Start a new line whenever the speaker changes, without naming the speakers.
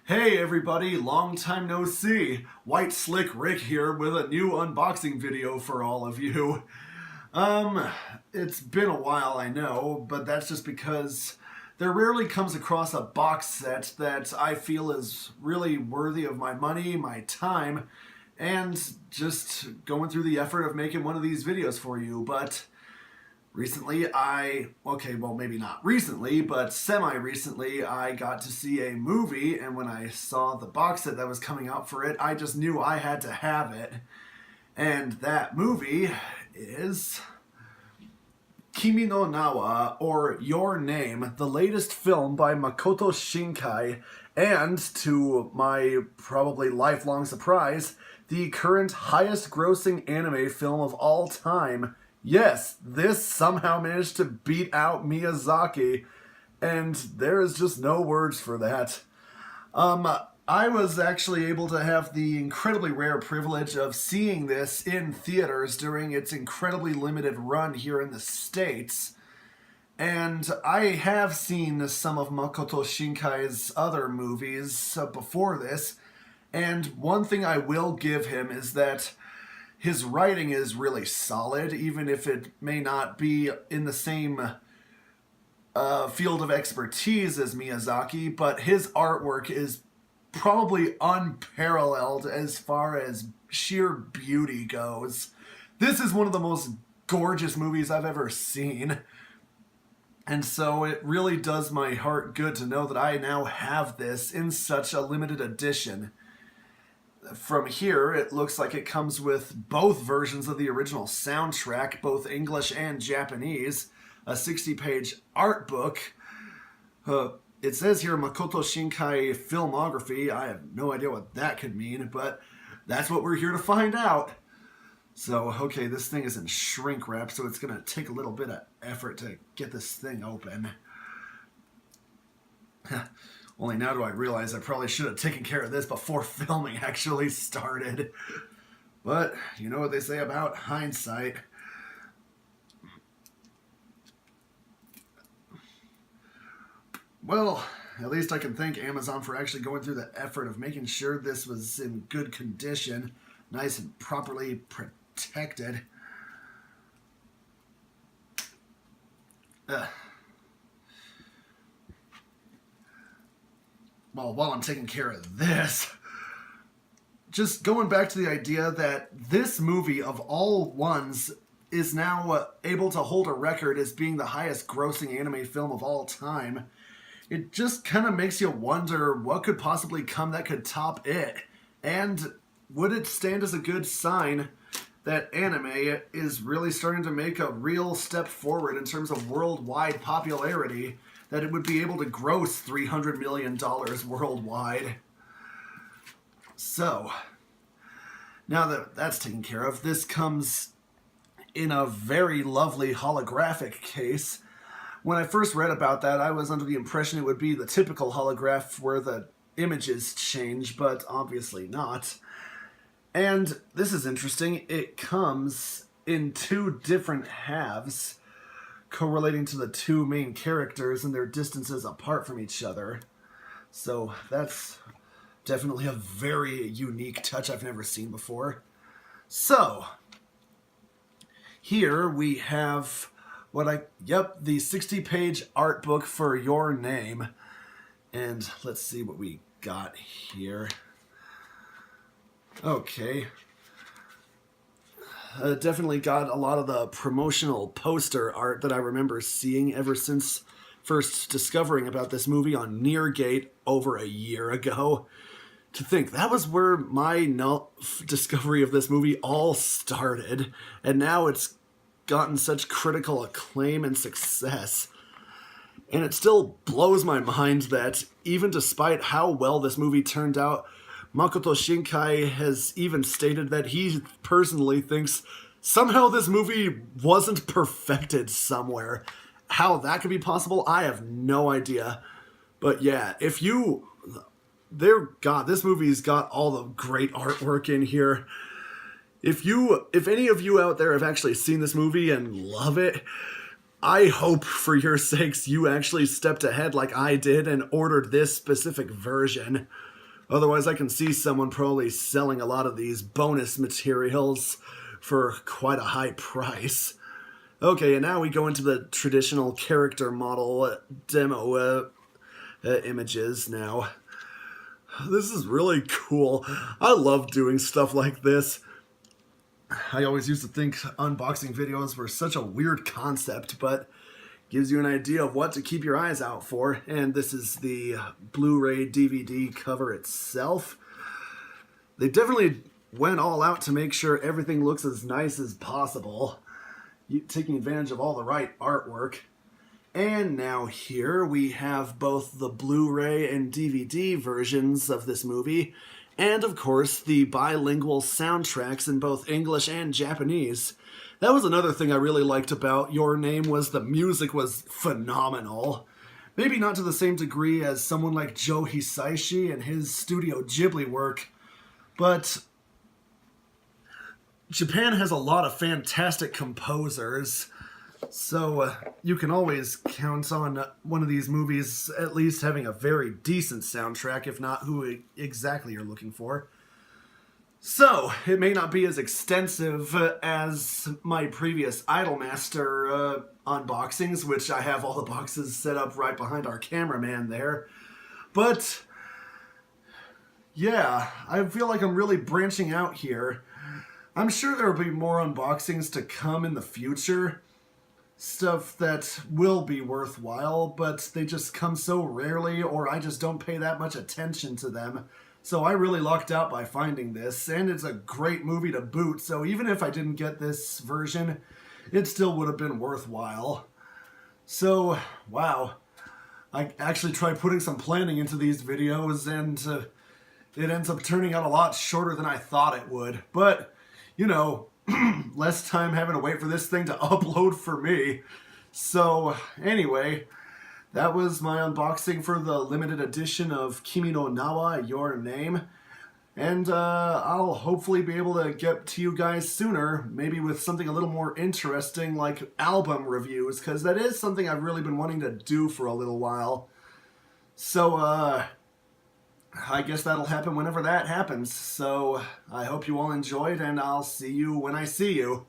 Hey everybody, long time no see. White Slick Rick here with a new unboxing video for all of you. Um, it's been a while, I know, but that's just because there rarely comes across a box set that I feel is really worthy of my money, my time, and just going through the effort of making one of these videos for you. But recently, maybe not recently, but semi-recently, I got to see a movie, and when I saw the box set that was coming out for it, I just knew I had to have it. And that movie is Kimi no Nawa, or Your Name, the latest film by Makoto Shinkai, and to my probably lifelong surprise, the current highest grossing anime film of all time. Yes, this somehow managed to beat out Miyazaki, and there is just no words for that. I was actually able to have the incredibly rare privilege of seeing this in theaters during its incredibly limited run here in the States. And I have seen some of Makoto Shinkai's other movies before this, and one thing I will give him is that his writing is really solid, even if it may not be in the same field of expertise as Miyazaki, but his artwork is probably unparalleled as far as sheer beauty goes. This is one of the most gorgeous movies I've ever seen. And so it really does my heart good to know that I now have this in such a limited edition. From here, it looks like it comes with both versions of the original soundtrack, both English and Japanese, a 60-page art book. It says here Makoto Shinkai filmography. I have no idea what that could mean, but that's what we're here to find out. So, okay, this thing is in shrink wrap, so it's going to take a little bit of effort to get this thing open. Only now do I realize I probably should have taken care of this before filming actually started. But you know what they say about hindsight. Well, at least I can thank Amazon for actually going through the effort of making sure this was in good condition, nice and properly protected. Well, while I'm taking care of this, just going back to the idea that this movie, of all ones, is now able to hold a record as being the highest grossing anime film of all time, it just kind of makes you wonder what could possibly come that could top it. And would it stand as a good sign that anime is really starting to make a real step forward in terms of worldwide popularity, that it would be able to gross $300 million worldwide? So, now that that's taken care of, this comes in a very lovely holographic case. When I first read about that, I was under the impression it would be the typical holograph where the images change, but obviously not. And this is interesting. It comes in two different halves, correlating to the two main characters and their distances apart from each other. So that's definitely a very unique touch I've never seen before. So, here we have the 60-page art book for Your Name. And let's see what we got here. Okay. Definitely got a lot of the promotional poster art that I remember seeing ever since first discovering about this movie on Neargate over a year ago. To think, that was where my discovery of this movie all started, and now it's gotten such critical acclaim and success. And it still blows my mind that even despite how well this movie turned out, Makoto Shinkai has even stated that he personally thinks somehow this movie wasn't perfected somewhere. How that could be possible, I have no idea. But yeah, this movie's got all the great artwork in here. If any of you out there have actually seen this movie and love it, I hope for your sakes you actually stepped ahead like I did and ordered this specific version. Otherwise, I can see someone probably selling a lot of these bonus materials for quite a high price. Okay, and now we go into the traditional character model demo images now. This is really cool. I love doing stuff like this. I always used to think unboxing videos were such a weird concept, but gives you an idea of what to keep your eyes out for. And this is the Blu-ray DVD cover itself. They definitely went all out to make sure everything looks as nice as possible, taking advantage of all the right artwork. And now here we have both the Blu-ray and DVD versions of this movie, and of course the bilingual soundtracks in both English and Japanese. That was another thing I really liked about Your Name, was the music was phenomenal. Maybe not to the same degree as someone like Joe Hisaishi and his Studio Ghibli work, but Japan has a lot of fantastic composers. So you can always count on one of these movies at least having a very decent soundtrack, if not who exactly you're looking for. So, it may not be as extensive as my previous Idolmaster unboxings, which I have all the boxes set up right behind our cameraman there. But, yeah, I feel like I'm really branching out here. I'm sure there will be more unboxings to come in the future. Stuff that will be worthwhile, but they just come so rarely, or I just don't pay that much attention to them. So I really lucked out by finding this, and it's a great movie to boot, so even if I didn't get this version, it still would have been worthwhile. So, wow. I actually tried putting some planning into these videos, and it ends up turning out a lot shorter than I thought it would. But, you know, less time having to wait for this thing to upload for me. So, anyway, that was my unboxing for the limited edition of Kimi no Nawa, Your Name. And I'll hopefully be able to get to you guys sooner, maybe with something a little more interesting like album reviews, because that is something I've really been wanting to do for a little while. So, I guess that'll happen whenever that happens. So, I hope you all enjoyed, and I'll see you when I see you.